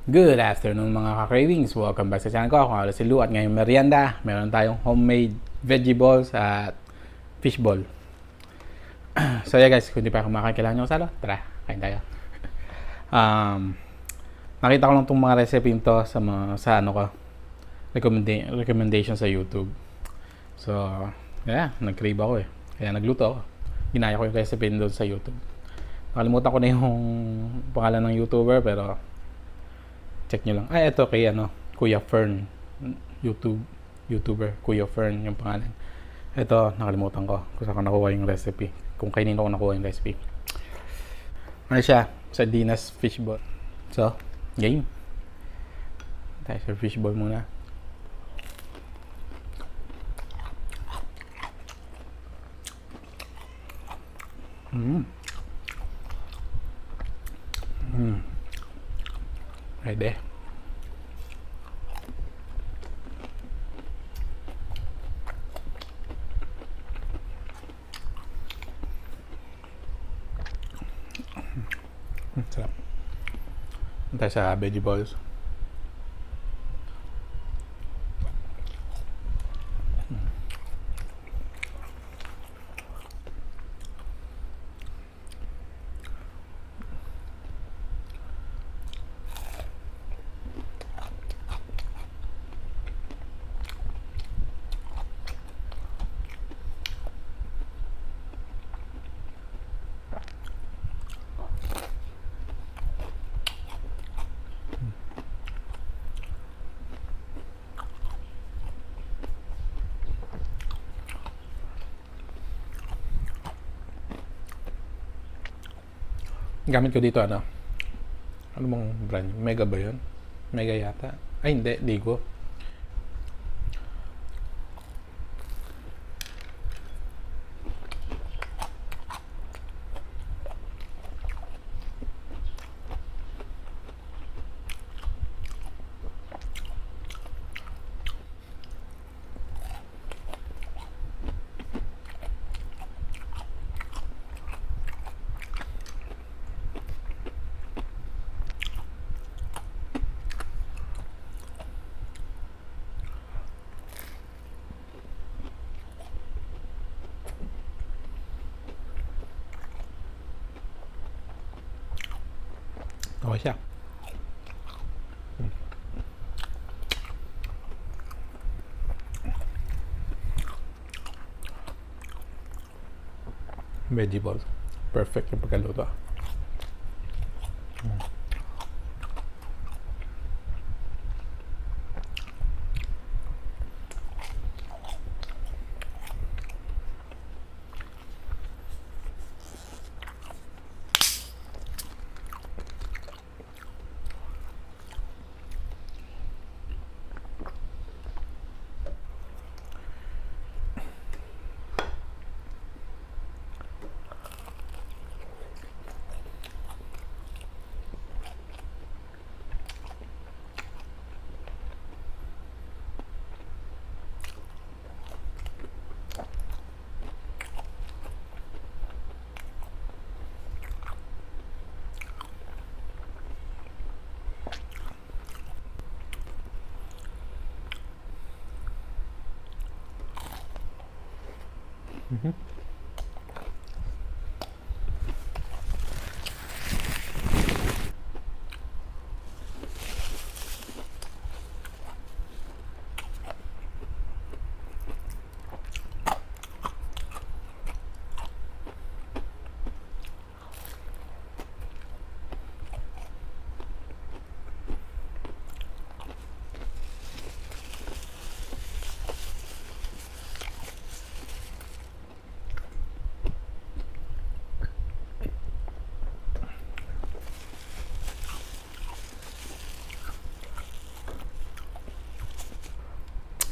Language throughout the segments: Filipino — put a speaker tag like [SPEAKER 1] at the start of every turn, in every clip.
[SPEAKER 1] Good afternoon mga ka-cravings. Welcome back sa channel ko. Ako nga si Lou at ngayong merienda, meron tayong homemade veggie balls at fish ball. So yeah guys, kung di pa kumakain, kailangan nyo salo. Tara, kain tayo. Um, Nakita ko lang itong mga recipe to sa ano ko, recommendation sa YouTube. So, yeah, nag-crave ako eh. Kaya nagluto ako. Ginaya ko yung recipe doon sa YouTube. Nakalimutan ko na yung pangalan ng YouTuber pero check nyo lang. Ay, ito kay Kuya Fern. YouTuber, Kuya Fern yung pangalan. Ito, nakalimutan ko kung saan ko nakuha yung recipe. Kung kanino ko nakuha yung recipe. Ano siya? Sardinas fishball. So, game. Tayo sa fishball muna. Pwede. Sarap. Tayo sa veggie balls. Gamit ko dito ano bang brand? Mega ba yun? Mega yata. Ay hindi, Ligo. Okay siya. Vegetables. Perfect yung pagkaluto.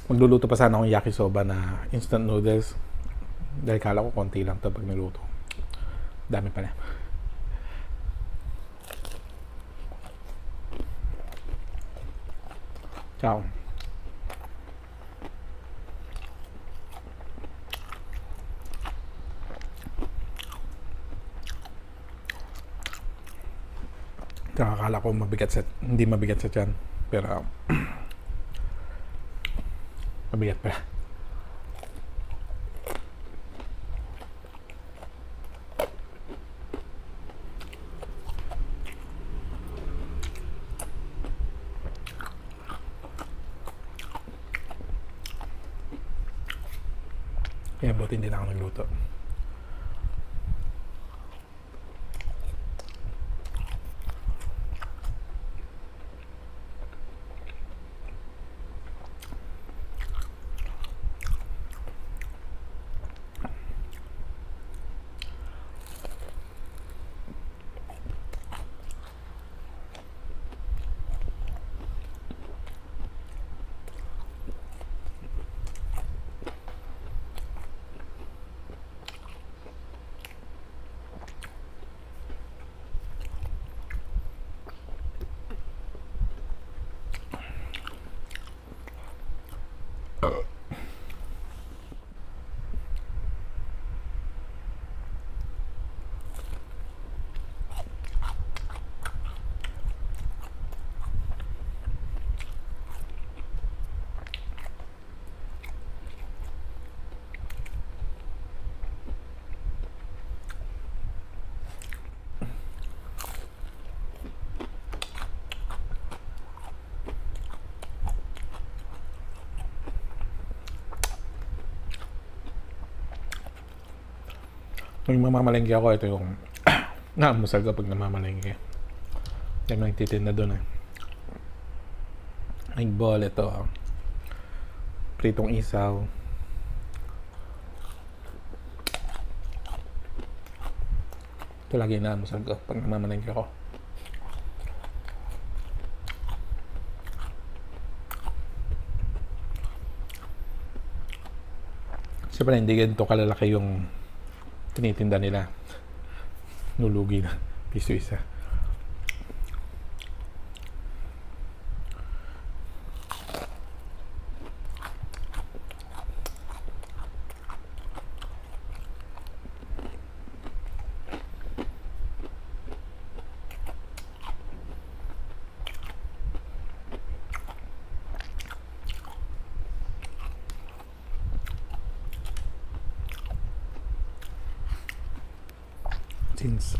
[SPEAKER 1] Magluluto pa sana akong yakisoba na instant noodles. Dahil kala ko konti lang ito pag niluto. Dami pala. Ciao. Kakakain akala ko hindi mabigat sa tiyan. Pero, mabigat pala. Kaya buti hindi na ako nagluto. Kung mamamalengke ako, ito yung naamusal ko pag namamalengke. Kaya may nagtitinda doon eh. May ball ito. Pritong isaw. Ito lagi naamusal ko pag namamalengke ako. Siyempre hindi ganito kalalaki yung tinitinda nila. Nulugi na. Piso isa. Since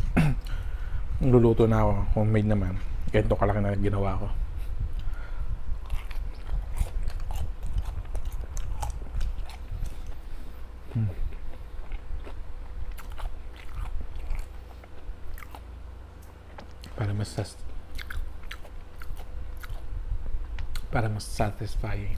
[SPEAKER 1] luluto na ako, homemade naman, ganito kalaki na ginawa ko. Para mas satisfying.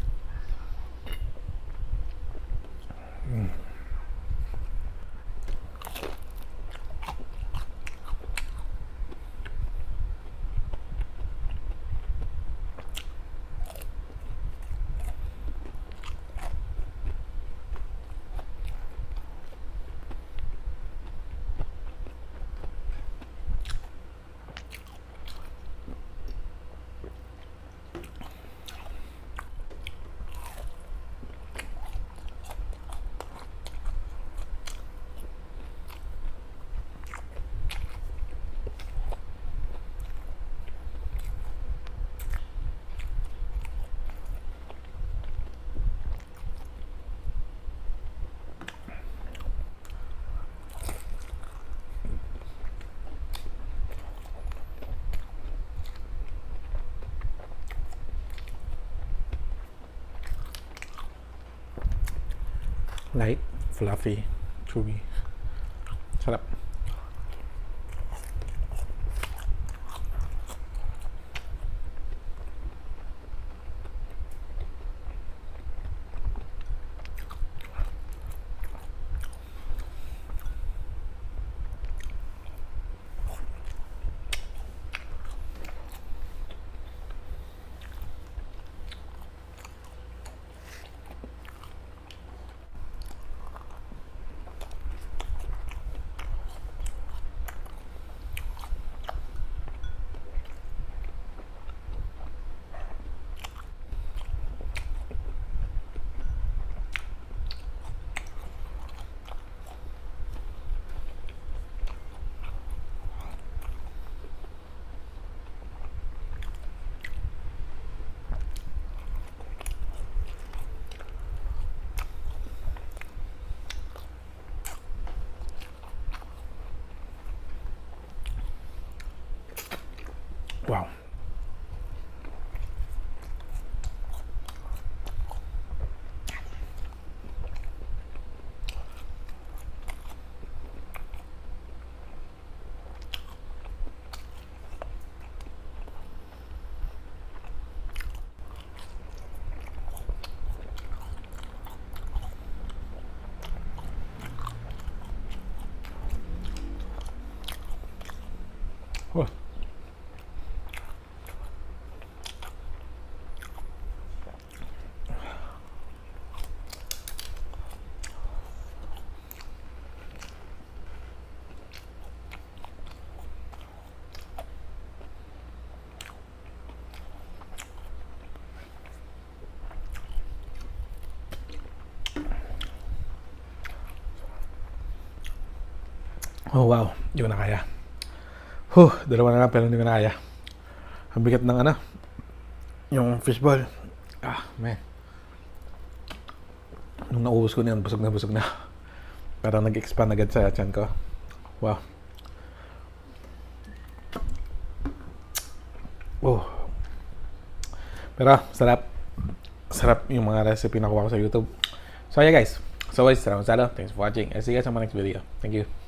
[SPEAKER 1] Light, fluffy, chewy. Sarap. Oh wow, hindi ko na kaya. Dalawa na lang pero hindi ko na kaya. Ang bigat ng ano, yung fishball. Man. Nung naubos ko na yun, busog na. Parang nag-expand agad sa tiyan ko. Wow. Pero, sarap. Sarap yung mga recipe na nakuha ko sa YouTube. So, yeah guys. So, guys, salamat. Thanks for watching. I'll see you guys on my next video. Thank you.